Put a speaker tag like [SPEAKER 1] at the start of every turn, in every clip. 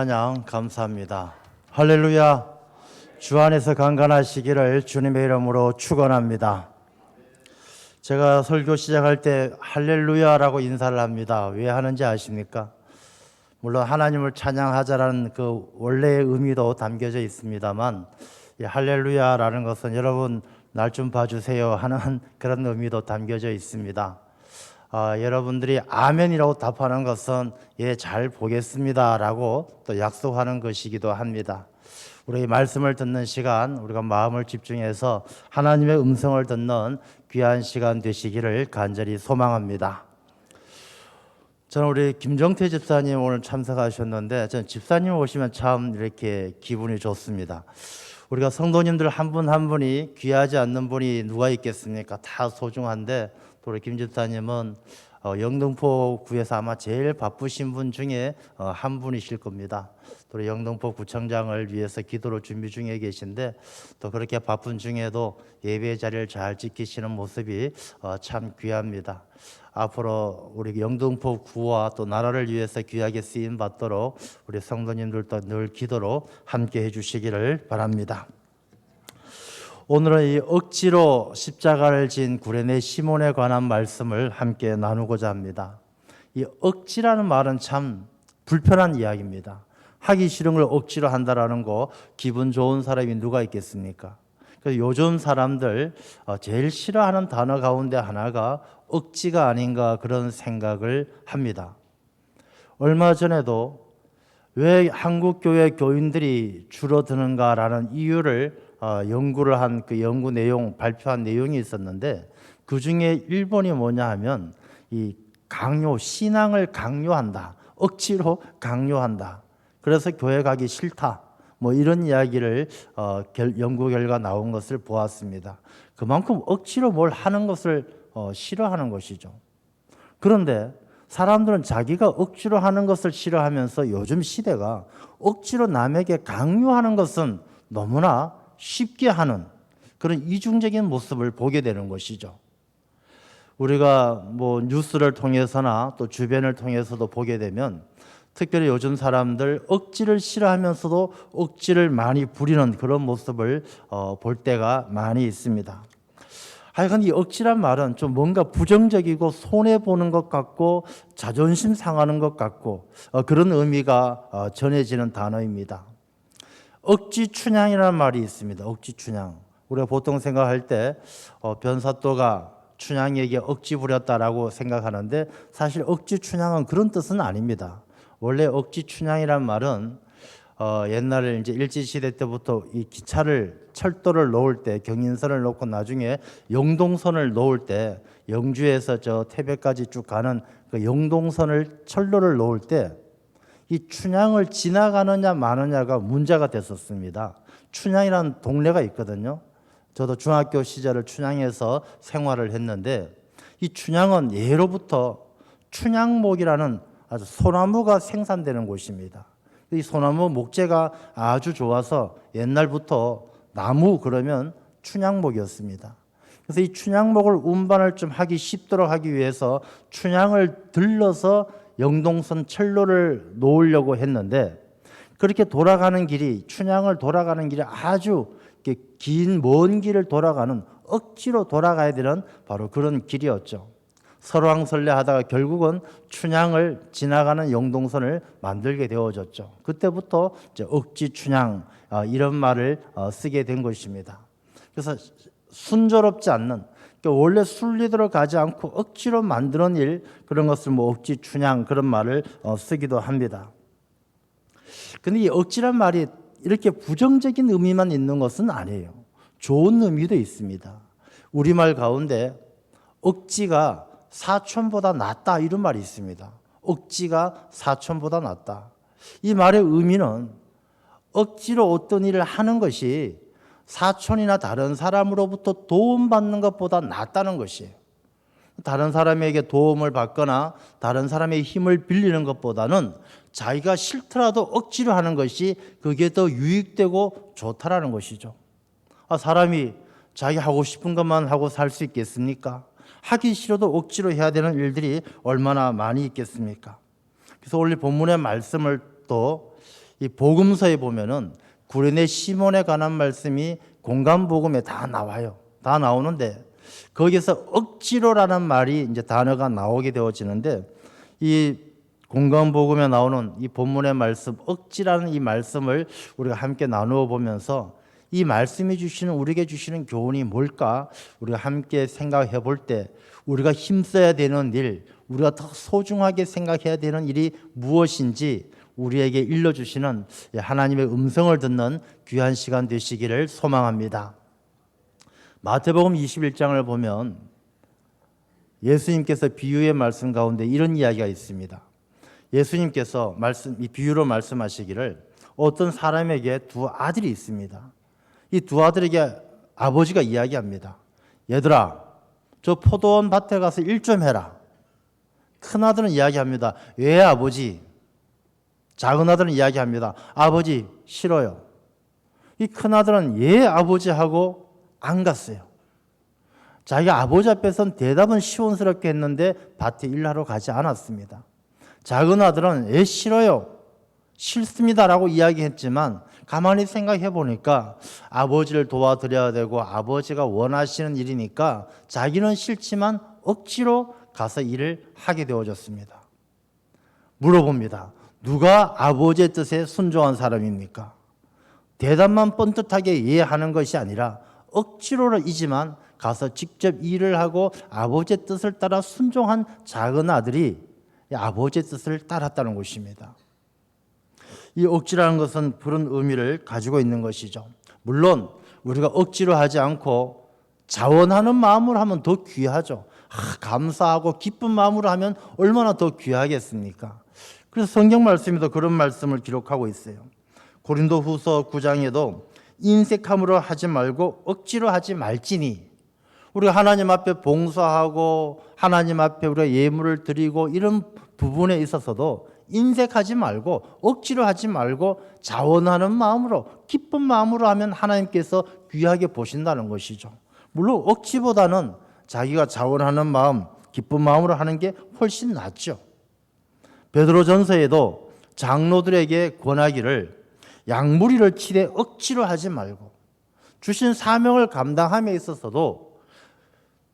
[SPEAKER 1] 찬양 감사합니다. 할렐루야. 주 안에서 강건하시기를 주님의 이름으로 축원합니다. 제가 설교 시작할 때 할렐루야라고 인사를 합니다. 왜 하는지 아십니까? 물론 하나님을 찬양하자라는 그 원래의 의미도 담겨져 있습니다만 이 할렐루야라는 것은 여러분 날 좀 봐주세요 하는 그런 의미도 담겨져 있습니다. 여러분들이 아멘이라고 답하는 것은 예, 잘 보겠습니다 라고 또 약속하는 것이기도 합니다. 우리 말씀을 듣는 시간, 우리가 마음을 집중해서 하나님의 음성을 듣는 귀한 시간 되시기를 간절히 소망합니다. 저는 우리 김정태 집사님 오늘 참석하셨는데 저는 집사님 오시면 참 이렇게 기분이 좋습니다. 우리가 성도님들 한 분 한 분이 귀하지 않는 분이 누가 있겠습니까? 다 소중한데 또 우리 김 집사님은 영등포 구에서 아마 제일 바쁘신 분 중에 한 분이실 겁니다. 또 우리 영등포 구청장을 위해서 기도로 준비 중에 계신데 또 그렇게 바쁜 중에도 예배 자리를 잘 지키시는 모습이 참 귀합니다. 앞으로 우리 영등포 구와 또 나라를 위해서 귀하게 쓰임 받도록 우리 성도님들도 늘 기도로 함께 해주시기를 바랍니다. 오늘은 이 억지로 십자가를 진 구레네 시몬에 관한 말씀을 함께 나누고자 합니다. 이 억지라는 말은 참 불편한 이야기입니다. 하기 싫은 걸 억지로 한다라는 거 기분 좋은 사람이 누가 있겠습니까? 그래서 요즘 사람들 제일 싫어하는 단어 가운데 하나가 억지가 아닌가 그런 생각을 합니다. 얼마 전에도 왜 한국교회 교인들이 줄어드는가라는 이유를 연구를 한 그 연구 내용, 발표한 내용이 있었는데 그 중에 1번이 뭐냐 하면 이 강요, 신앙을 강요한다. 억지로 강요한다. 그래서 교회 가기 싫다. 뭐 이런 이야기를 연구 결과 나온 것을 보았습니다. 그만큼 억지로 뭘 하는 것을 싫어하는 것이죠. 그런데 사람들은 자기가 억지로 하는 것을 싫어하면서 요즘 시대가 억지로 남에게 강요하는 것은 너무나 쉽게 하는 그런 이중적인 모습을 보게 되는 것이죠. 우리가 뭐 뉴스를 통해서나 또 주변을 통해서도 보게 되면 특별히 요즘 사람들 억지를 싫어하면서도 억지를 많이 부리는 그런 모습을 볼 때가 많이 있습니다. 하여간 이 억지란 말은 좀 뭔가 부정적이고 손해보는 것 같고 자존심 상하는 것 같고 그런 의미가 전해지는 단어입니다. 억지 춘향이라는 말이 있습니다. 억지 춘향. 우리가 보통 생각할 때 변사또가 춘향에게 억지 부렸다라고 생각하는데 사실 억지 춘향은 그런 뜻은 아닙니다. 원래 억지 춘향이란 말은 옛날에 이제 일제시대 때부터 이 기차를 철도를 놓을 때 경인선을 놓고 나중에 영동선을 놓을 때 영주에서 저 태백까지 쭉 가는 그 영동선을 철로를 놓을 때 이 춘향을 지나가느냐 마느냐가 문제가 됐었습니다. 춘향이라는 동네가 있거든요. 저도 중학교 시절을 춘향에서 생활을 했는데 이 춘향은 예로부터 춘향목이라는 아주 소나무가 생산되는 곳입니다. 이 소나무 목재가 아주 좋아서 옛날부터 나무 그러면 춘향목이었습니다. 그래서 이 춘향목을 운반을 좀 하기 쉽도록 하기 위해서 춘향을 들러서 영동선 철로를 놓으려고 했는데 그렇게 돌아가는 길이 춘향을 돌아가는 길이 아주 긴 먼 길을 돌아가는 억지로 돌아가야 되는 바로 그런 길이었죠. 설왕설래하다가 결국은 춘향을 지나가는 영동선을 만들게 되어졌죠. 그때부터 이제 억지 춘향 이런 말을 쓰게 된 것입니다. 그래서 순조롭지 않는 원래 순리대로 가지 않고 억지로 만드는 일 그런 것을 뭐 억지 춘향 그런 말을 쓰기도 합니다. 그런데 이 억지란 말이 이렇게 부정적인 의미만 있는 것은 아니에요. 좋은 의미도 있습니다. 우리말 가운데 억지가 사촌보다 낫다 이런 말이 있습니다. 억지가 사촌보다 낫다. 이 말의 의미는 억지로 어떤 일을 하는 것이 사촌이나 다른 사람으로부터 도움받는 것보다 낫다는 것이에요. 다른 사람에게 도움을 받거나 다른 사람의 힘을 빌리는 것보다는 자기가 싫더라도 억지로 하는 것이 그게 더 유익되고 좋다라는 것이죠. 사람이 자기 하고 싶은 것만 하고 살 수 있겠습니까? 하기 싫어도 억지로 해야 되는 일들이 얼마나 많이 있겠습니까? 그래서 오늘 본문의 말씀을 또 이 복음서에 보면은 구레네 시몬에 관한 말씀이 공간복음에 다 나와요. 다 나오는데 거기서 억지로라는 말이 이제 단어가 나오게 되어지는데 이 공간복음에 나오는 이 본문의 말씀 억지라는 이 말씀을 우리가 함께 나누어 보면서 이 말씀이 주시는 우리에게 주시는 교훈이 뭘까 우리가 함께 생각해 볼 때 우리가 힘써야 되는 일, 우리가 더 소중하게 생각해야 되는 일이 무엇인지 우리에게 일러주시는 하나님의 음성을 듣는 귀한 시간 되시기를 소망합니다. 마태복음 21장을 보면 예수님께서 비유의 말씀 가운데 이런 이야기가 있습니다. 예수님께서 이 비유로 말씀하시기를 어떤 사람에게 두 아들이 있습니다. 이 두 아들에게 아버지가 이야기합니다. 얘들아, 저 포도원 밭에 가서 일 좀 해라. 큰 아들은 이야기합니다. 왜 아버지? 작은 아들은 이야기합니다. 아버지 싫어요. 이 큰 아들은 예 아버지 하고 안 갔어요. 자기 아버지 앞에서는 대답은 시원스럽게 했는데 밭에 일하러 가지 않았습니다. 작은 아들은 예 싫어요. 싫습니다라고 이야기했지만 가만히 생각해 보니까 아버지를 도와드려야 되고 아버지가 원하시는 일이니까 자기는 싫지만 억지로 가서 일을 하게 되어졌습니다. 물어봅니다. 누가 아버지의 뜻에 순종한 사람입니까? 대답만 뻔듯하게 이해하는 것이 아니라 억지로이지만 가서 직접 일을 하고 아버지의 뜻을 따라 순종한 작은 아들이 아버지의 뜻을 따랐다는 것입니다. 이 억지라는 것은 그런 의미를 가지고 있는 것이죠. 물론 우리가 억지로 하지 않고 자원하는 마음으로 하면 더 귀하죠. 감사하고 기쁜 마음으로 하면 얼마나 더 귀하겠습니까? 그래서 성경 말씀에도 그런 말씀을 기록하고 있어요. 고린도후서 9장에도 인색함으로 하지 말고 억지로 하지 말지니, 우리가 하나님 앞에 봉사하고 하나님 앞에 우리가 예물을 드리고 이런 부분에 있어서도 인색하지 말고 억지로 하지 말고 자원하는 마음으로 기쁜 마음으로 하면 하나님께서 귀하게 보신다는 것이죠. 물론 억지보다는 자기가 자원하는 마음, 기쁜 마음으로 하는 게 훨씬 낫죠. 베드로전서에도 장로들에게 권하기를 양무리를 치되 억지로 하지 말고 주신 사명을 감당함에 있어서도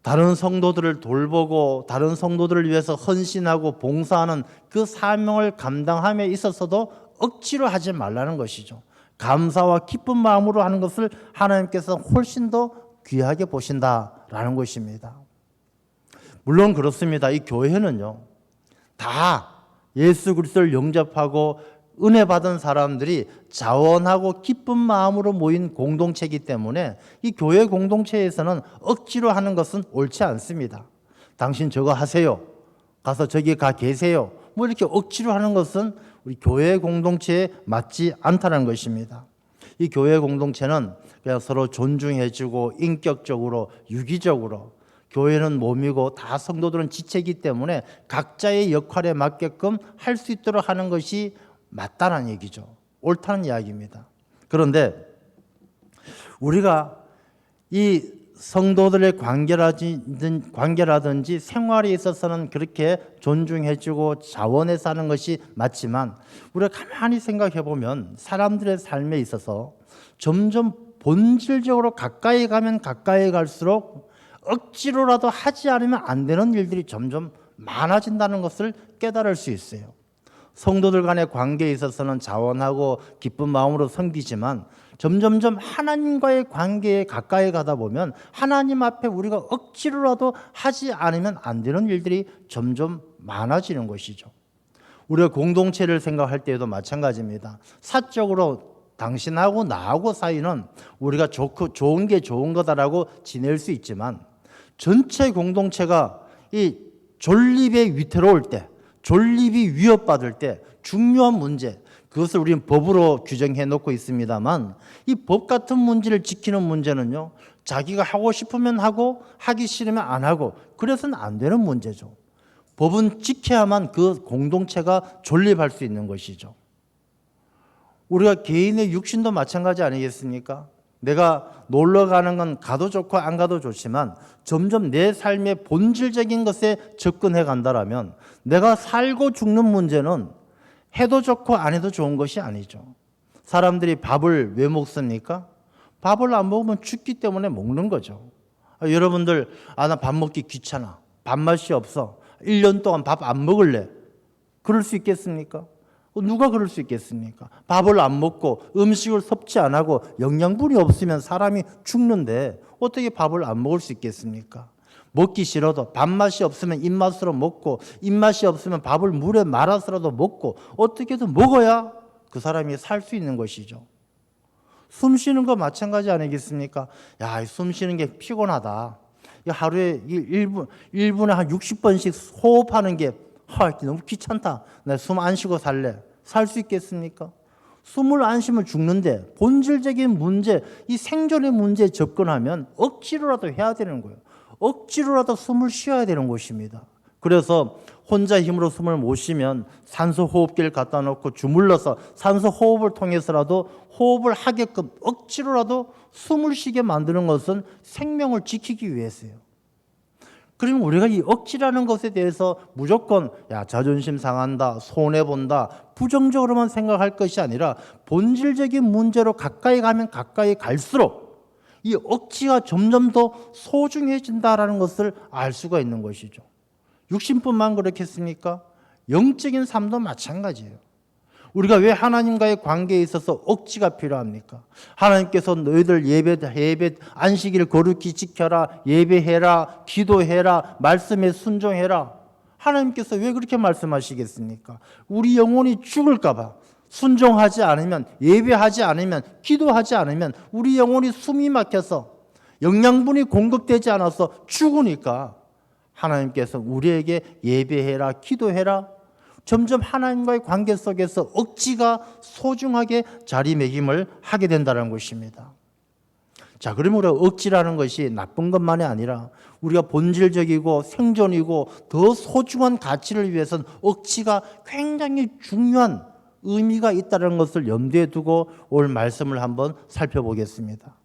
[SPEAKER 1] 다른 성도들을 돌보고 다른 성도들을 위해서 헌신하고 봉사하는 그 사명을 감당함에 있어서도 억지로 하지 말라는 것이죠. 감사와 기쁜 마음으로 하는 것을 하나님께서 훨씬 더 귀하게 보신다라는 것입니다. 물론 그렇습니다. 이 교회는요, 다 예수 그리스도를 영접하고 은혜 받은 사람들이 자원하고 기쁜 마음으로 모인 공동체이기 때문에 이 교회 공동체에서는 억지로 하는 것은 옳지 않습니다. 당신 저거 하세요. 가서 저기 가 계세요. 뭐 이렇게 억지로 하는 것은 우리 교회 공동체에 맞지 않다는 것입니다. 이 교회 공동체는 그냥 서로 존중해주고 인격적으로 유기적으로, 교회는 몸이고 다 성도들은 지체이기 때문에 각자의 역할에 맞게끔 할 수 있도록 하는 것이 맞다는 얘기죠. 옳다는 이야기입니다. 그런데 우리가 이 성도들의 관계라든지 생활에 있어서는 그렇게 존중해주고 자원해서 하는 것이 맞지만 우리가 가만히 생각해 보면 사람들의 삶에 있어서 점점 본질적으로 가까이 가면 가까이 갈수록 억지로라도 하지 않으면 안 되는 일들이 점점 많아진다는 것을 깨달을 수 있어요. 성도들 간의 관계에 있어서는 자원하고 기쁜 마음으로 섬기지만 점점점 하나님과의 관계에 가까이 가다 보면 하나님 앞에 우리가 억지로라도 하지 않으면 안 되는 일들이 점점 많아지는 것이죠. 우리가 공동체를 생각할 때에도 마찬가지입니다. 사적으로 당신하고 나하고 사이는 우리가 좋은 게 좋은 거다라고 지낼 수 있지만 전체 공동체가 이 존립에 위태로울 때, 존립이 위협받을 때 중요한 문제, 그것을 우리는 법으로 규정해 놓고 있습니다만 이 법 같은 문제를 지키는 문제는요, 자기가 하고 싶으면 하고 하기 싫으면 안 하고 그래서는 안 되는 문제죠. 법은 지켜야만 그 공동체가 존립할 수 있는 것이죠. 우리가 개인의 육신도 마찬가지 아니겠습니까? 내가 놀러 가는 건 가도 좋고 안 가도 좋지만 점점 내 삶의 본질적인 것에 접근해 간다라면 내가 살고 죽는 문제는 해도 좋고 안 해도 좋은 것이 아니죠. 사람들이 밥을 왜 먹습니까? 밥을 안 먹으면 죽기 때문에 먹는 거죠. 여러분들, 나 밥 먹기 귀찮아. 밥맛이 없어. 1년 동안 밥 안 먹을래. 그럴 수 있겠습니까? 누가 그럴 수 있겠습니까? 밥을 안 먹고 음식을 섭취 안 하고 영양분이 없으면 사람이 죽는데 어떻게 밥을 안 먹을 수 있겠습니까? 먹기 싫어도 밥맛이 없으면 입맛으로 먹고 입맛이 없으면 밥을 물에 말아서라도 먹고 어떻게든 먹어야 그 사람이 살 수 있는 것이죠. 숨 쉬는 거 마찬가지 아니겠습니까? 야, 숨 쉬는 게 피곤하다. 하루에 1분에 한 60번씩 호흡하는 게 너무 귀찮다. 나 숨 안 쉬고 살래. 살 수 있겠습니까? 숨을 안 쉬면 죽는데 본질적인 문제, 이 생존의 문제에 접근하면 억지로라도 해야 되는 거예요. 억지로라도 숨을 쉬어야 되는 것입니다. 그래서 혼자 힘으로 숨을 못 쉬면 산소 호흡기를 갖다 놓고 주물러서 산소 호흡을 통해서라도 호흡을 하게끔 억지로라도 숨을 쉬게 만드는 것은 생명을 지키기 위해서예요. 그러면 우리가 이 억지라는 것에 대해서 무조건 자존심 상한다, 손해본다, 부정적으로만 생각할 것이 아니라 본질적인 문제로 가까이 가면 가까이 갈수록 이 억지가 점점 더 소중해진다라는 것을 알 수가 있는 것이죠. 육신뿐만 그렇겠습니까? 영적인 삶도 마찬가지예요. 우리가 왜 하나님과의 관계에 있어서 억지가 필요합니까? 하나님께서 너희들 예배 안식일 거룩히 지켜라, 예배해라, 기도해라, 말씀에 순종해라. 하나님께서 왜 그렇게 말씀하시겠습니까? 우리 영혼이 죽을까 봐. 순종하지 않으면, 예배하지 않으면, 기도하지 않으면 우리 영혼이 숨이 막혀서 영양분이 공급되지 않아서 죽으니까 하나님께서 우리에게 예배해라, 기도해라. 점점 하나님과의 관계 속에서 억지가 소중하게 자리매김을 하게 된다는 것입니다. 자, 그러면 우리가 억지라는 것이 나쁜 것만이 아니라 우리가 본질적이고 생존이고 더 소중한 가치를 위해서는 억지가 굉장히 중요한 의미가 있다는 것을 염두에 두고 오늘 말씀을 한번 살펴보겠습니다.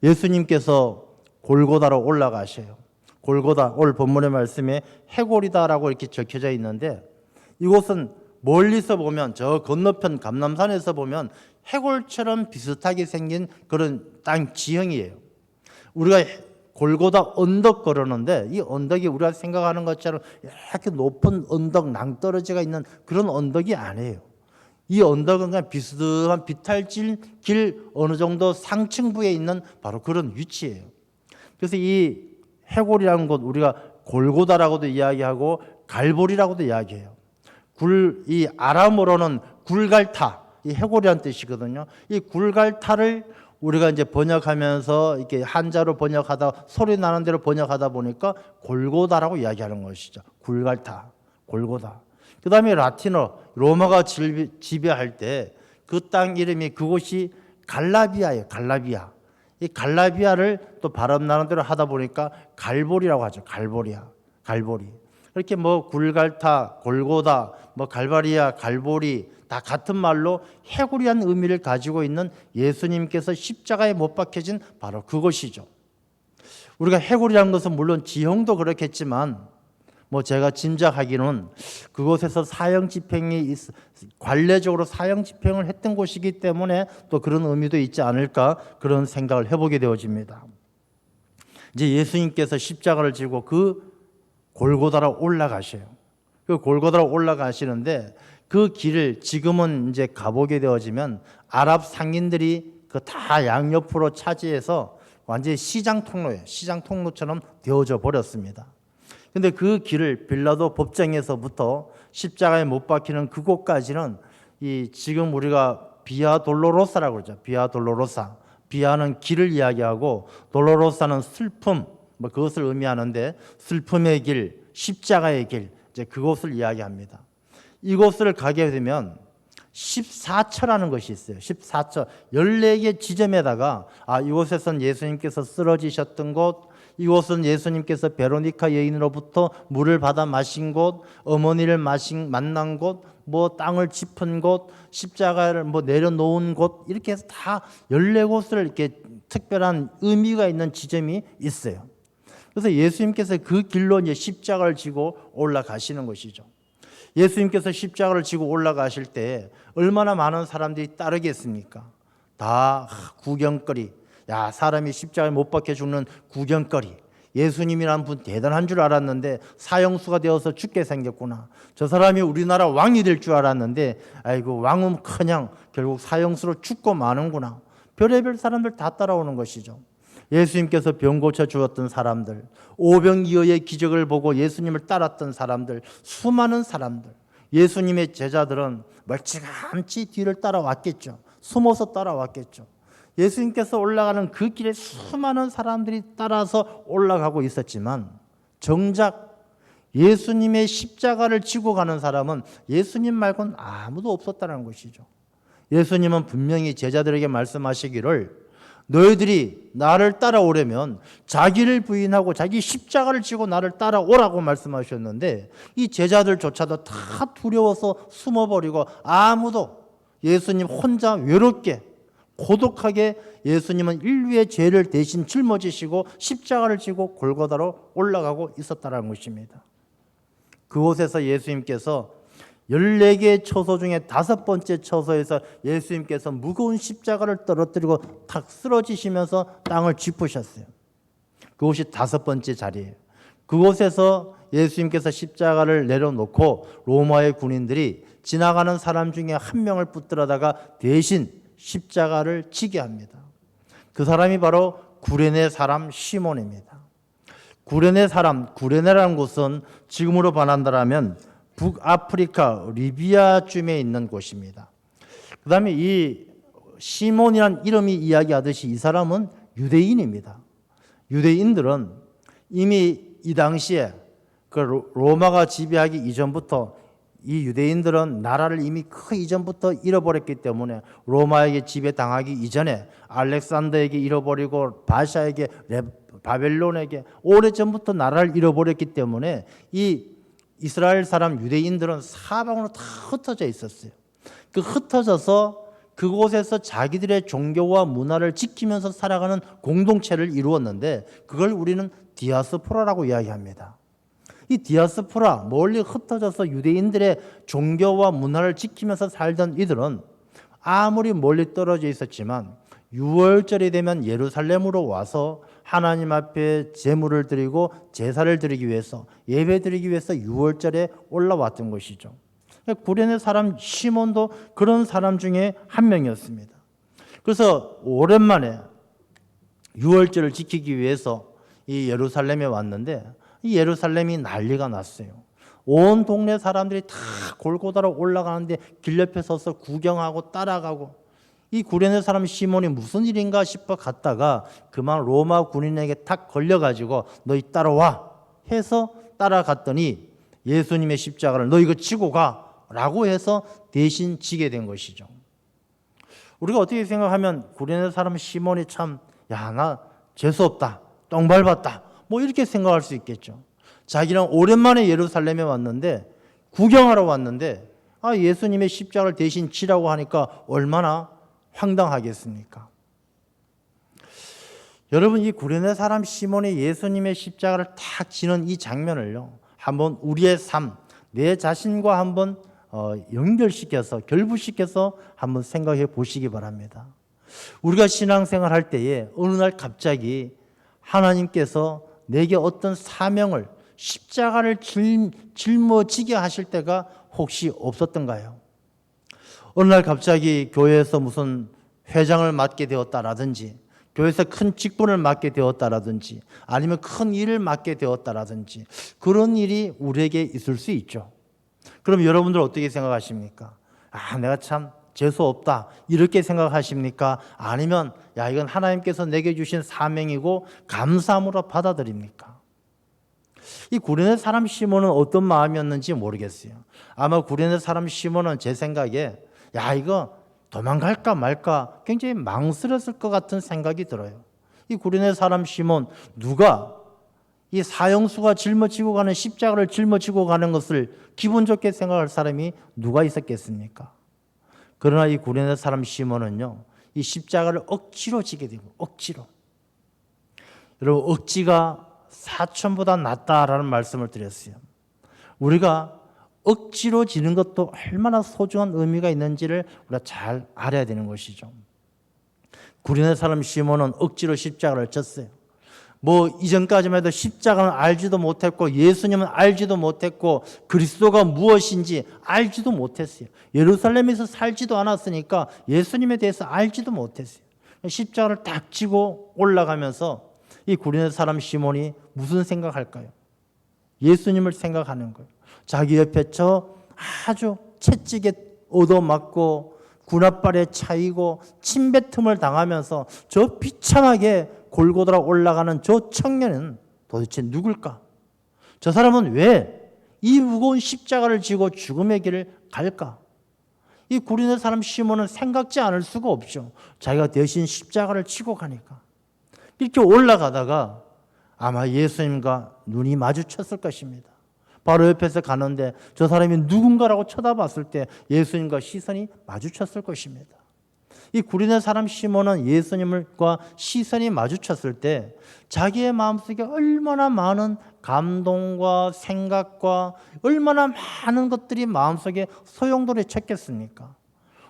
[SPEAKER 1] 예수님께서 골고다로 올라가셔요. 골고다, 오늘 본문의 말씀에 해골이다라고 이렇게 적혀져 있는데 이곳은 멀리서 보면 저 건너편 감람산에서 보면 해골처럼 비슷하게 생긴 그런 땅 지형이에요. 우리가 골고다 언덕 걸었는데 이 언덕이 우리가 생각하는 것처럼 이렇게 높은 언덕 낭떠러지가 있는 그런 언덕이 아니에요. 이 언덕은 그냥 비스듬한 비탈질 길 어느 정도 상층부에 있는 바로 그런 위치예요. 그래서 이 해골이라는 곳 우리가 골고다라고도 이야기하고 갈보리라고도 이야기해요. 이 아람어로는 굴갈타, 이 해골이라는 뜻이거든요. 이 굴갈타를 우리가 이제 번역하면서 이렇게 한자로 번역하다 소리 나는 대로 번역하다 보니까 골고다라고 이야기하는 것이죠. 굴갈타, 골고다. 그다음에 라틴어, 로마가 지배할 때 그 땅 이름이 그곳이 갈라비아예요. 갈라비아. 이 갈라비아를 또 발음 나는 대로 하다 보니까 갈보리라고 하죠. 갈보리아, 갈보리. 이렇게 뭐 굴갈타, 골고다, 뭐 갈바리아, 갈보리 다 같은 말로 해골이란 의미를 가지고 있는 예수님께서 십자가에 못 박혀진 바로 그것이죠. 우리가 해골이라는 것은 물론 지형도 그렇겠지만 뭐 제가 짐작하기는 그곳에서 사형 집행이 관례적으로 사형 집행을 했던 곳이기 때문에 또 그런 의미도 있지 않을까 그런 생각을 해보게 되어집니다. 이제 예수님께서 십자가를 지고 그 골고다로 올라가셔요. 그 골고다로 올라가시는데 그 길을 지금은 이제 가보게 되어지면 아랍 상인들이 그 다 양옆으로 차지해서 완전히 시장 통로예요. 시장 통로처럼 되어져 버렸습니다. 근데 그 길을 빌라도 법정에서부터 십자가에 못 박히는 그곳까지는 이 지금 우리가 비아 돌로로사라고 그러죠. 비아 돌로로사. 비아는 길을 이야기하고 돌로로사는 슬픔, 뭐 그것을 의미하는데 슬픔의 길, 십자가의 길, 이제 그곳을 이야기합니다. 이곳을 가게 되면 14처라는 것이 있어요. 14처, 14개 지점에다가 이곳에선 예수님께서 쓰러지셨던 곳, 이곳은 예수님께서 베로니카 여인으로부터 물을 받아 마신 곳, 어머니를 만난 곳, 뭐 땅을 짚은 곳, 십자가를 뭐 내려놓은 곳, 이렇게 해서 다 14곳을 이렇게 특별한 의미가 있는 지점이 있어요. 그래서 예수님께서 그 길로 이제 십자가를 지고 올라가시는 것이죠. 예수님께서 십자가를 지고 올라가실 때 얼마나 많은 사람들이 따르겠습니까? 다 구경거리, 야, 사람이 십자가에 못 박혀 죽는 구경거리. 예수님이란 분 대단한 줄 알았는데 사형수가 되어서 죽게 생겼구나. 저 사람이 우리나라 왕이 될 줄 알았는데 아이고, 왕은 그냥 결국 사형수로 죽고 마는구나. 별의별 사람들 다 따라오는 것이죠. 예수님께서 병 고쳐 주었던 사람들, 오병이어의 기적을 보고 예수님을 따랐던 사람들, 수많은 사람들, 예수님의 제자들은 멀찌감치 뒤를 따라왔겠죠. 숨어서 따라왔겠죠. 예수님께서 올라가는 그 길에 수많은 사람들이 따라서 올라가고 있었지만 정작 예수님의 십자가를 지고 가는 사람은 예수님 말고는 아무도 없었다는 것이죠. 예수님은 분명히 제자들에게 말씀하시기를 너희들이 나를 따라오려면 자기를 부인하고 자기 십자가를 지고 나를 따라오라고 말씀하셨는데 이 제자들조차도 다 두려워서 숨어버리고 아무도 예수님 혼자 외롭게 고독하게 예수님은 인류의 죄를 대신 짊어지시고 십자가를 지고 골고다로 올라가고 있었다는 것입니다. 그곳에서 예수님께서 14개의 처소 중에 5번째 처소에서 예수님께서 무거운 십자가를 떨어뜨리고 탁 쓰러지시면서 땅을 짚으셨어요. 그곳이 5번째 자리예요. 그곳에서 예수님께서 십자가를 내려놓고 로마의 군인들이 지나가는 사람 중에 한 명을 붙들어다가 대신 십자가를 지게 합니다. 그 사람이 바로 구레네 사람 시몬입니다. 구레네 사람, 구레네라는 곳은 지금으로 반한다면 북아프리카 리비아쯤에 있는 곳입니다. 그 다음에 이 시몬이라는 이름이 이야기하듯이 이 사람은 유대인입니다. 유대인들은 이미 이 당시에 그 로마가 지배하기 이전부터 이 유대인들은 나라를 이미 그 이전부터 잃어버렸기 때문에 로마에게 지배당하기 이전에 알렉산더에게 잃어버리고 바샤에게 바벨론에게 오래전부터 나라를 잃어버렸기 때문에 이 이스라엘 사람 유대인들은 사방으로 다 흩어져 있었어요. 그 흩어져서 그곳에서 자기들의 종교와 문화를 지키면서 살아가는 공동체를 이루었는데 그걸 우리는 디아스포라라고 이야기합니다. 이 디아스포라, 멀리 흩어져서 유대인들의 종교와 문화를 지키면서 살던 이들은 아무리 멀리 떨어져 있었지만 6월절이 되면 예루살렘으로 와서 하나님 앞에 제물을 드리고 제사를 드리기 위해서 예배 드리기 위해서 6월절에 올라왔던 것이죠. 구레네 사람 시몬도 그런 사람 중에 한 명이었습니다. 그래서 오랜만에 6월절을 지키기 위해서 이 예루살렘에 왔는데 이 예루살렘이 난리가 났어요. 온 동네 사람들이 다 골고다로 올라가는데 길 옆에 서서 구경하고 따라가고 이 구레네 사람 시몬이 무슨 일인가 싶어 갔다가 그만 로마 군인에게 탁 걸려가지고 너희 따라와 해서 따라갔더니 예수님의 십자가를 너 이거 지고 가라고 해서 대신 지게 된 것이죠. 우리가 어떻게 생각하면 구레네 사람 시몬이 참 야, 나 재수없다, 똥 밟았다 뭐 이렇게 생각할 수 있겠죠. 자기는 오랜만에 예루살렘에 왔는데 구경하러 왔는데 예수님의 십자가를 대신 지라고 하니까 얼마나 황당하겠습니까? 여러분, 이 구레네 사람 시몬이 예수님의 십자가를 탁 지는 이 장면을요, 한번 우리의 삶, 내 자신과 한번 연결시켜서 결부시켜서 한번 생각해 보시기 바랍니다. 우리가 신앙생활 할 때에 어느 날 갑자기 하나님께서 내게 어떤 사명을 십자가를 짊어지게 하실 때가 혹시 없었던가요? 어느 날 갑자기 교회에서 무슨 회장을 맡게 되었다라든지 교회에서 큰 직분을 맡게 되었다라든지 아니면 큰 일을 맡게 되었다라든지 그런 일이 우리에게 있을 수 있죠. 그럼 여러분들 어떻게 생각하십니까? 내가 참 재수없다 이렇게 생각하십니까? 아니면 이건 하나님께서 내게 주신 사명이고 감사함으로 받아들입니까? 이 구레네 사람 시몬은 어떤 마음이었는지 모르겠어요. 아마 구레네 사람 시몬은 제 생각에 이거 도망갈까 말까 굉장히 망설였을 것 같은 생각이 들어요. 이 구레네 사람 시몬, 누가 이 사형수가 짊어지고 가는 십자가를 짊어지고 가는 것을 기분 좋게 생각할 사람이 누가 있었겠습니까? 그러나 이 구레네 사람 시몬은요, 이 십자가를 억지로 지게 되고 억지로. 여러분, 억지가 사천보다 낫다라는 말씀을 드렸어요. 우리가 억지로 지는 것도 얼마나 소중한 의미가 있는지를 우리가 잘 알아야 되는 것이죠. 구레네 사람 시몬은 억지로 십자가를 졌어요. 이전까지만 해도 십자가는 알지도 못했고 예수님은 알지도 못했고 그리스도가 무엇인지 알지도 못했어요. 예루살렘에서 살지도 않았으니까 예수님에 대해서 알지도 못했어요. 십자가를 딱 지고 올라가면서 이 구레네 사람 시몬이 무슨 생각할까요? 예수님을 생각하는 거예요. 자기 옆에 저 아주 채찍에 얻어맞고 군홧발에 차이고 침뱉음을 당하면서 저 비참하게 골고다로 올라가는 저 청년은 도대체 누굴까? 저 사람은 왜 이 무거운 십자가를 지고 죽음의 길을 갈까? 이 구레네 사람 시몬은 생각지 않을 수가 없죠. 자기가 대신 십자가를 지고 가니까. 이렇게 올라가다가 아마 예수님과 눈이 마주쳤을 것입니다. 바로 옆에서 가는데 저 사람이 누군가라고 쳐다봤을 때 예수님과 시선이 마주쳤을 것입니다. 이 구레네 사람 시몬은 예수님과 시선이 마주쳤을 때 자기의 마음속에 얼마나 많은 감동과 생각과 얼마나 많은 것들이 마음속에 소용돌이 쳤겠습니까?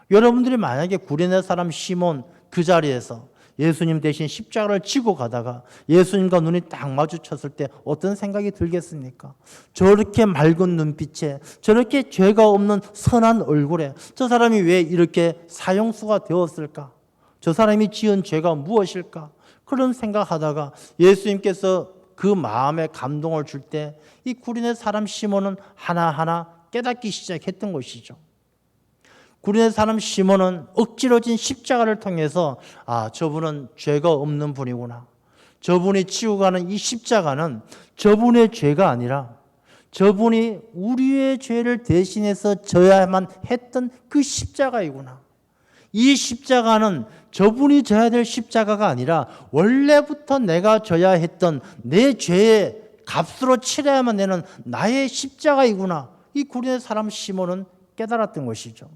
[SPEAKER 1] 여러분들이 만약에 구레네 사람 시몬 그 자리에서 예수님 대신 십자가를 지고 가다가 예수님과 눈이 딱 마주쳤을 때 어떤 생각이 들겠습니까? 저렇게 맑은 눈빛에 저렇게 죄가 없는 선한 얼굴에 저 사람이 왜 이렇게 사형수가 되었을까? 저 사람이 지은 죄가 무엇일까? 그런 생각하다가 예수님께서 그 마음에 감동을 줄 때 이 구레네 사람 시몬은 하나하나 깨닫기 시작했던 것이죠. 구레네 사람 시몬은 억지로 진 십자가를 통해서 저분은 죄가 없는 분이구나. 저분이 지고 가는 이 십자가는 저분의 죄가 아니라 저분이 우리의 죄를 대신해서 져야만 했던 그 십자가이구나. 이 십자가는 저분이 져야 될 십자가가 아니라 원래부터 내가 져야 했던 내 죄의 값으로 치러야만 되는 나의 십자가이구나. 이 구레네 사람 시몬은 깨달았던 것이죠.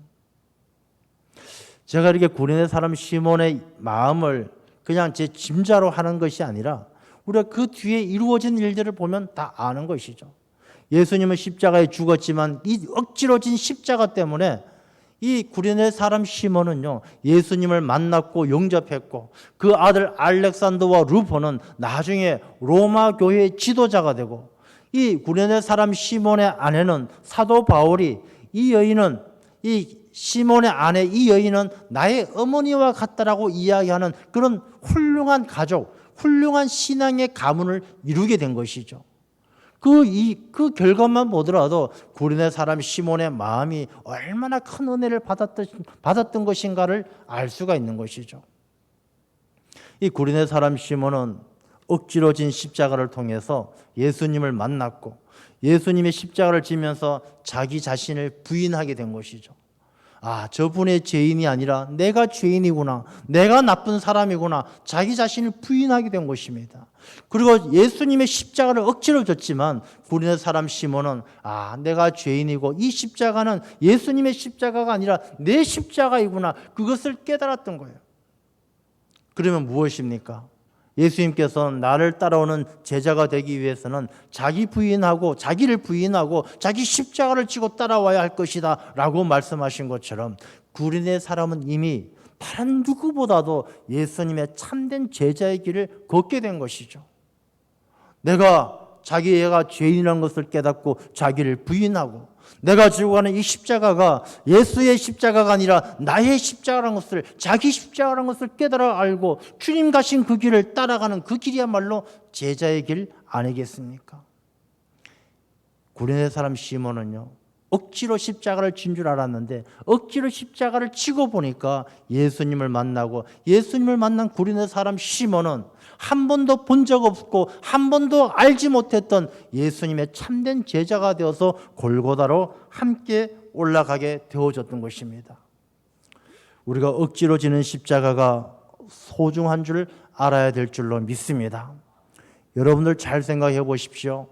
[SPEAKER 1] 제가 이렇게 구레네 사람 시몬의 마음을 그냥 제 짐자로 하는 것이 아니라 우리가 그 뒤에 이루어진 일들을 보면 다 아는 것이죠. 예수님은 십자가에 죽었지만 이 억지로 진 십자가 때문에 이 구레네 사람 시몬은요, 예수님을 만났고 영접했고 그 아들 알렉산더와 루포는 나중에 로마 교회의 지도자가 되고 이 구레네 사람 시몬의 아내는 사도 바울이 이 여인은 이 시몬의 아내 이 여인은 나의 어머니와 같다라고 이야기하는 그런 훌륭한 가족, 훌륭한 신앙의 가문을 이루게 된 것이죠. 그 결과만 보더라도 구레네 사람 시몬의 마음이 얼마나 큰 은혜를 받았던 것인가를 알 수가 있는 것이죠. 이 구레네 사람 시몬은 억지로 진 십자가를 통해서 예수님을 만났고 예수님의 십자가를 지면서 자기 자신을 부인하게 된 것이죠. 저분의 죄인이 아니라 내가 죄인이구나. 내가 나쁜 사람이구나. 자기 자신을 부인하게 된 것입니다. 그리고 예수님의 십자가를 억지로 졌지만 구레네 사람 시몬은 내가 죄인이고 이 십자가는 예수님의 십자가가 아니라 내 십자가이구나. 그것을 깨달았던 거예요. 그러면 무엇입니까? 예수님께서는 나를 따라오는 제자가 되기 위해서는 자기를 부인하고 자기 십자가를 지고 따라와야 할 것이다 라고 말씀하신 것처럼 구레네 사람은 이미 다른 누구보다도 예수님의 참된 제자의 길을 걷게 된 것이죠. 자기가 죄인이라는 것을 깨닫고 자기를 부인하고 내가 지고 가는 이 십자가가 예수의 십자가가 아니라 나의 십자가라는 것을, 자기 십자가라는 것을 깨달아 알고 주님 가신 그 길을 따라가는 그 길이야말로 제자의 길 아니겠습니까? 구레네 사람 시몬은요, 억지로 십자가를 진 줄 알았는데 억지로 십자가를 치고 보니까 예수님을 만나고 예수님을 만난 구레네 사람 시몬은 한 번도 본 적 없고 한 번도 알지 못했던 예수님의 참된 제자가 되어서 골고다로 함께 올라가게 되어졌던 것입니다. 우리가 억지로 지는 십자가가 소중한 줄 알아야 될 줄로 믿습니다. 여러분들 잘 생각해 보십시오.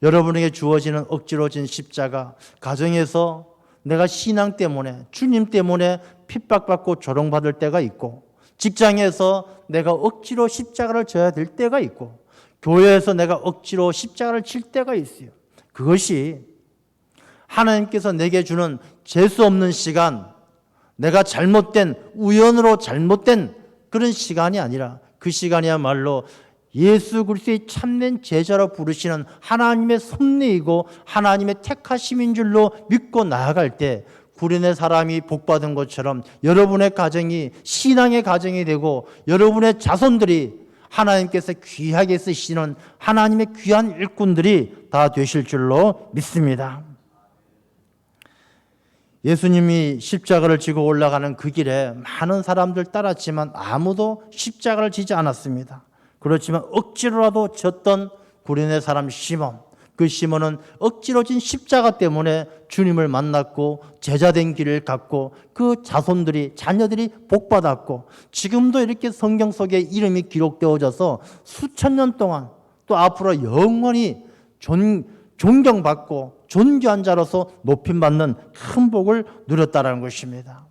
[SPEAKER 1] 여러분에게 주어지는 억지로 진 십자가, 가정에서 내가 신앙 때문에, 주님 때문에 핍박받고 조롱받을 때가 있고, 직장에서 내가 억지로 십자가를 져야 될 때가 있고, 교회에서 내가 억지로 십자가를 칠 때가 있어요. 그것이 하나님께서 내게 주는 재수 없는 시간, 내가 잘못된, 우연으로 잘못된 그런 시간이 아니라 그 시간이야말로 예수 그리스도의 참된 제자로 부르시는 하나님의 섭리이고 하나님의 택하심인 줄로 믿고 나아갈 때 구린의 사람이 복받은 것처럼 여러분의 가정이 신앙의 가정이 되고 여러분의 자손들이 하나님께서 귀하게 쓰시는 하나님의 귀한 일꾼들이 다 되실 줄로 믿습니다. 예수님이 십자가를 지고 올라가는 그 길에 많은 사람들 따랐지만 아무도 십자가를 지지 않았습니다. 그렇지만 억지로라도 졌던 구레네 사람 시몬, 그 시몬은 억지로 진 십자가 때문에 주님을 만났고 제자된 길을 갔고 그 자손들이, 자녀들이 복받았고 지금도 이렇게 성경 속에 이름이 기록되어져서 수천 년 동안 또 앞으로 영원히 존경받고 존귀한 자로서 높임받는 큰 복을 누렸다는 것입니다.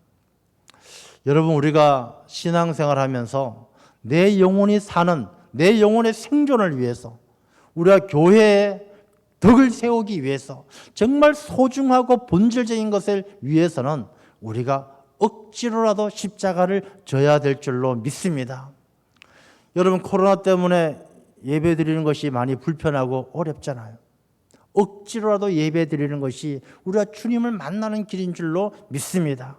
[SPEAKER 1] 여러분, 우리가 신앙생활하면서 내 영혼이 사는, 내 영혼의 생존을 위해서, 우리가 교회에 덕을 세우기 위해서, 정말 소중하고 본질적인 것을 위해서는 우리가 억지로라도 십자가를 져야 될 줄로 믿습니다. 여러분, 코로나 때문에 예배 드리는 것이 많이 불편하고 어렵잖아요. 억지로라도 예배 드리는 것이 우리가 주님을 만나는 길인 줄로 믿습니다.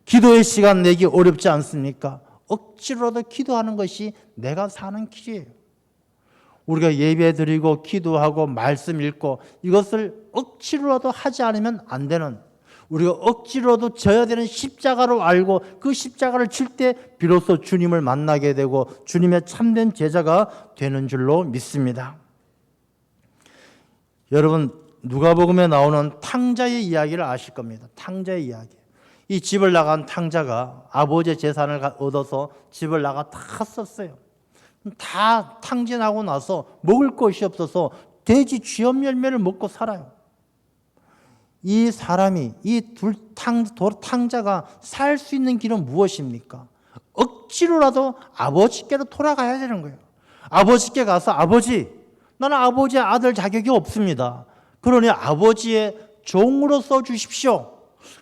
[SPEAKER 1] 기도의 시간 내기 어렵지 않습니까? 억지로라도 기도하는 것이 내가 사는 길이에요. 우리가 예배 드리고 기도하고 말씀 읽고 이것을 억지로라도 하지 않으면 안 되는, 우리가 억지로라도 져야 되는 십자가로 알고 그 십자가를 질 때 비로소 주님을 만나게 되고 주님의 참된 제자가 되는 줄로 믿습니다. 여러분, 누가복음에 나오는 탕자의 이야기를 아실 겁니다. 탕자의 이야기. 이 집을 나간 탕자가 아버지의 재산을 얻어서 집을 나가 다 썼어요. 다 탕진하고 나서 먹을 것이 없어서 돼지 쥐염 열매를 먹고 살아요. 이 사람이, 이 탕자가 살 수 있는 길은 무엇입니까? 억지로라도 아버지께로 돌아가야 되는 거예요. 아버지께 가서, 아버지, 나는 아버지의 아들 자격이 없습니다. 그러니 아버지의 종으로 써주십시오.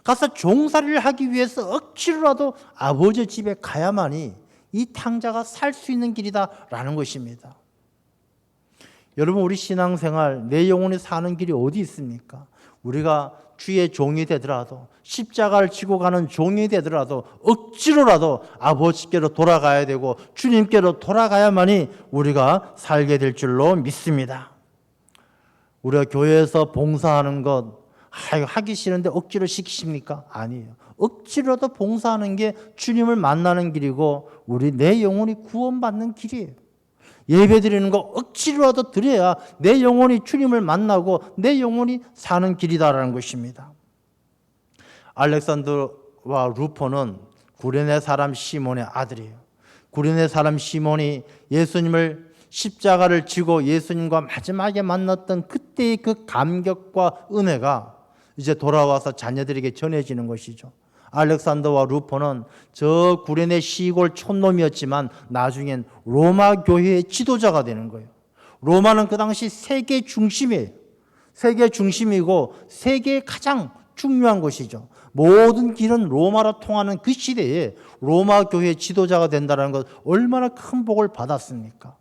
[SPEAKER 1] 가서 종살이를 하기 위해서 억지로라도 아버지 집에 가야만이 이 탕자가 살 수 있는 길이다라는 것입니다. 여러분, 우리 신앙생활, 내 영혼이 사는 길이 어디 있습니까? 우리가 주의 종이 되더라도, 십자가를 지고 가는 종이 되더라도 억지로라도 아버지께로 돌아가야 되고 주님께로 돌아가야만이 우리가 살게 될 줄로 믿습니다. 우리가 교회에서 봉사하는 것 하기 싫은데 억지로 시키십니까? 아니에요. 억지로라도 봉사하는 게 주님을 만나는 길이고 우리 내 영혼이 구원받는 길이에요. 예배 드리는 거 억지로라도 드려야 내 영혼이 주님을 만나고 내 영혼이 사는 길이다라는 것입니다. 알렉산더와 루포는 구레네 사람 시몬의 아들이에요. 구레네 사람 시몬이 예수님을 십자가를 지고 예수님과 마지막에 만났던 그때의 그 감격과 은혜가 이제 돌아와서 자녀들에게 전해지는 것이죠. 알렉산더와 루포는 저 구레네 시골 촌놈이었지만 나중엔 로마 교회의 지도자가 되는 거예요. 로마는 그 당시 세계 중심이에요. 세계 중심이고 세계의 가장 중요한 곳이죠. 모든 길은 로마로 통하는 그 시대에 로마 교회의 지도자가 된다는 것, 얼마나 큰 복을 받았습니까?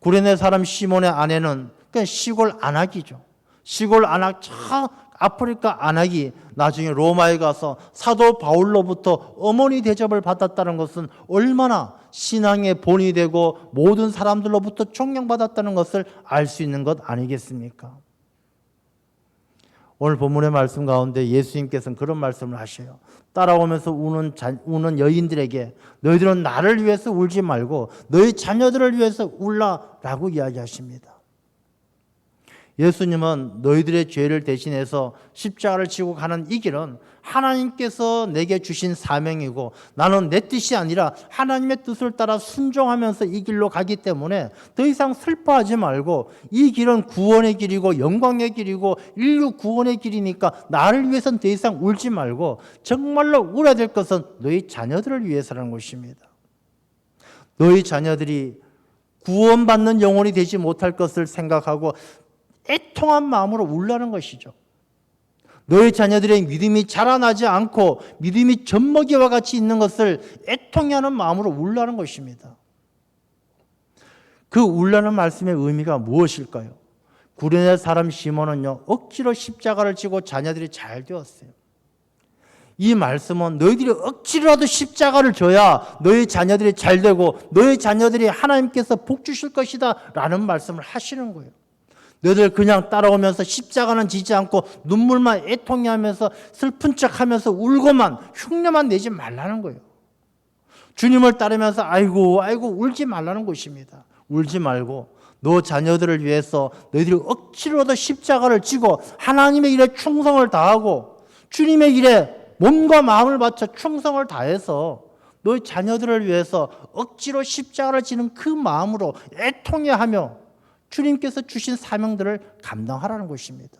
[SPEAKER 1] 구레네 사람 시몬의 아내는 그냥 시골 안악이죠. 시골 안악, 아프리카 안악이 나중에 로마에 가서 사도 바울로부터 어머니 대접을 받았다는 것은 얼마나 신앙의 본이 되고 모든 사람들로부터 존경받았다는 것을 알 수 있는 것 아니겠습니까? 오늘 본문의 말씀 가운데 예수님께서는 그런 말씀을 하셔요. 따라오면서 우는 여인들에게 너희들은 나를 위해서 울지 말고 너희 자녀들을 위해서 울라라고 이야기하십니다. 예수님은 너희들의 죄를 대신해서 십자가를 지고 가는 이 길은 하나님께서 내게 주신 사명이고 나는 내 뜻이 아니라 하나님의 뜻을 따라 순종하면서 이 길로 가기 때문에 더 이상 슬퍼하지 말고 이 길은 구원의 길이고 영광의 길이고 인류 구원의 길이니까 나를 위해서는 더 이상 울지 말고 정말로 울어야 될 것은 너희 자녀들을 위해서라는 것입니다. 너희 자녀들이 구원받는 영혼이 되지 못할 것을 생각하고 애통한 마음으로 울라는 것이죠. 너희 자녀들의 믿음이 자라나지 않고 믿음이 젖먹이와 같이 있는 것을 애통해하는 마음으로 울라는 것입니다. 그 울라는 말씀의 의미가 무엇일까요? 구레네 사람 시몬은요, 억지로 십자가를 지고 자녀들이 잘 되었어요. 이 말씀은 너희들이 억지로라도 십자가를 져야 너희 자녀들이 잘 되고 너희 자녀들이 하나님께서 복 주실 것이다 라는 말씀을 하시는 거예요. 너희들 그냥 따라오면서 십자가는 지지 않고 눈물만 애통해하면서 슬픈 척하면서 울고만 흉내만 내지 말라는 거예요. 주님을 따르면서 아이고 울지 말라는 것입니다. 울지 말고 너 자녀들을 위해서 너희들이 억지로라도 십자가를 지고 하나님의 일에 충성을 다하고 주님의 일에 몸과 마음을 바쳐 충성을 다해서 너희 자녀들을 위해서 억지로 십자가를 지는 그 마음으로 애통해하며 주님께서 주신 사명들을 감당하라는 것입니다.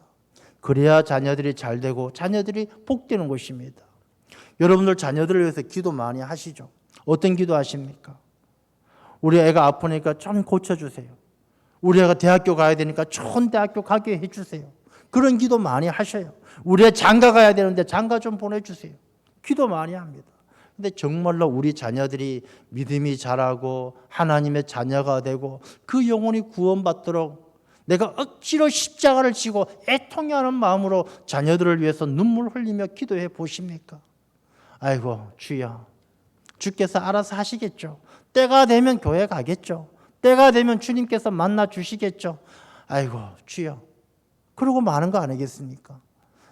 [SPEAKER 1] 그래야 자녀들이 잘 되고 자녀들이 복되는 것입니다. 여러분들 자녀들을 위해서 기도 많이 하시죠? 어떤 기도 하십니까? 우리 애가 아프니까 좀 고쳐주세요. 우리 애가 대학교 가야 되니까 좋은 대학교 가게 해주세요. 그런 기도 많이 하셔요. 우리 애 장가 가야 되는데 장가 좀 보내주세요. 기도 많이 합니다. 근데 정말로 우리 자녀들이 믿음이 자라고 하나님의 자녀가 되고 그 영혼이 구원받도록 내가 억지로 십자가를 지고 애통해하는 마음으로 자녀들을 위해서 눈물 흘리며 기도해 보십니까? 아이고 주여, 주께서 알아서 하시겠죠. 때가 되면 교회 가겠죠. 때가 되면 주님께서 만나 주시겠죠. 아이고 주여, 그러고 마는 거 아니겠습니까?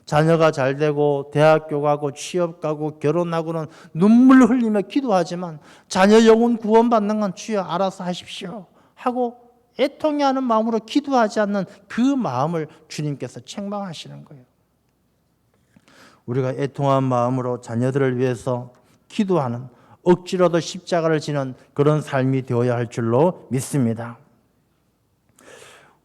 [SPEAKER 1] 자녀가 잘 되고 대학교 가고 취업 가고 결혼하고는 눈물 흘리며 기도하지만 자녀 영혼 구원받는 건 주여 알아서 하십시오 하고 애통해하는 마음으로 기도하지 않는 그 마음을 주님께서 책망하시는 거예요. 우리가 애통한 마음으로 자녀들을 위해서 기도하는, 억지로도 십자가를 지는 그런 삶이 되어야 할 줄로 믿습니다.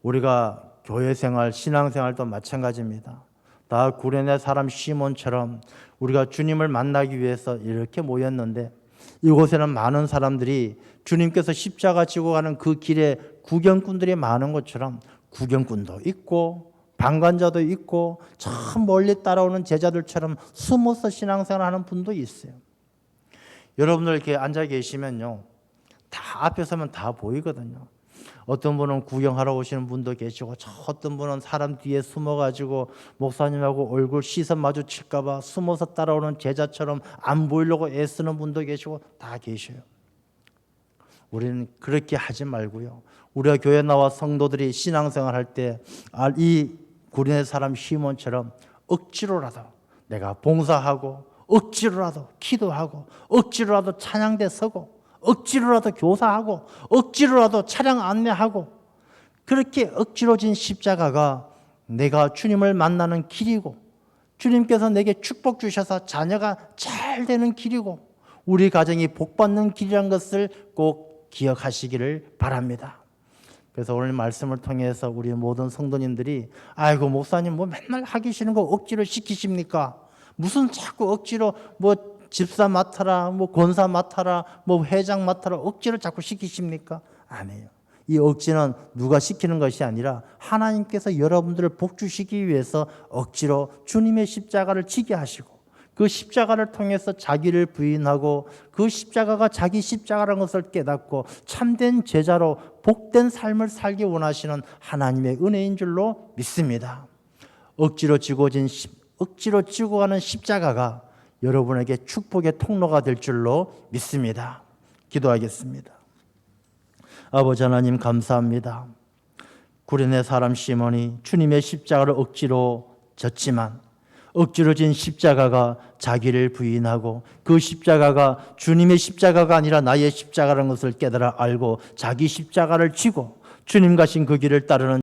[SPEAKER 1] 우리가 교회 생활, 신앙 생활도 마찬가지입니다. 다 구레네 사람 시몬처럼 우리가 주님을 만나기 위해서 이렇게 모였는데 이곳에는 많은 사람들이 주님께서 십자가 지고 가는 그 길에 구경꾼들이 많은 것처럼 구경꾼도 있고 방관자도 있고 참 멀리 따라오는 제자들처럼 숨어서 신앙생활하는 분도 있어요. 여러분들 이렇게 앉아 계시면요, 다 앞에 서면 다 보이거든요. 어떤 분은 구경하러 오시는 분도 계시고 어떤 분은 사람 뒤에 숨어가지고 목사님하고 얼굴 시선 마주칠까 봐 숨어서 따라오는 제자처럼 안 보이려고 애쓰는 분도 계시고 다 계셔요. 우리는 그렇게 하지 말고요, 우리가 교회 나와 성도들이 신앙생활 할 때 이 구레네 사람 시몬처럼 억지로라도 내가 봉사하고 억지로라도 기도하고 억지로라도 찬양대 서고 억지로라도 교사하고 억지로라도 차량 안내하고 그렇게 억지로 진 십자가가 내가 주님을 만나는 길이고 주님께서 내게 축복 주셔서 자녀가 잘 되는 길이고 우리 가정이 복받는 길이라는 것을 꼭 기억하시기를 바랍니다. 그래서 오늘 말씀을 통해서 우리 모든 성도님들이 아이고 목사님 뭐 맨날 하기 싫은 거 억지로 시키십니까? 무슨 자꾸 억지로 뭐 집사 맡아라, 뭐 권사 맡아라, 뭐 회장 맡아라 억지로 자꾸 시키십니까? 아니에요. 이 억지는 누가 시키는 것이 아니라 하나님께서 여러분들을 복 주시기 위해서 억지로 주님의 십자가를 지게 하시고 그 십자가를 통해서 자기를 부인하고 그 십자가가 자기 십자가라는 것을 깨닫고 참된 제자로 복된 삶을 살기 원하시는 하나님의 은혜인 줄로 믿습니다. 억지로 지고 가는 십자가가 여러분에게 축복의 통로가 될 줄로 믿습니다. 기도하겠습니다. 아버지 하나님 감사합니다. 구레네 사람 시몬이 주님의 십자가를 억지로 졌지만 억지로 진 십자가가 자기를 부인하고 그 십자가가 주님의 십자가가 아니라 나의 십자가라는 것을 깨달아 알고 자기 십자가를 지고 주님 가신 그 길을 따르는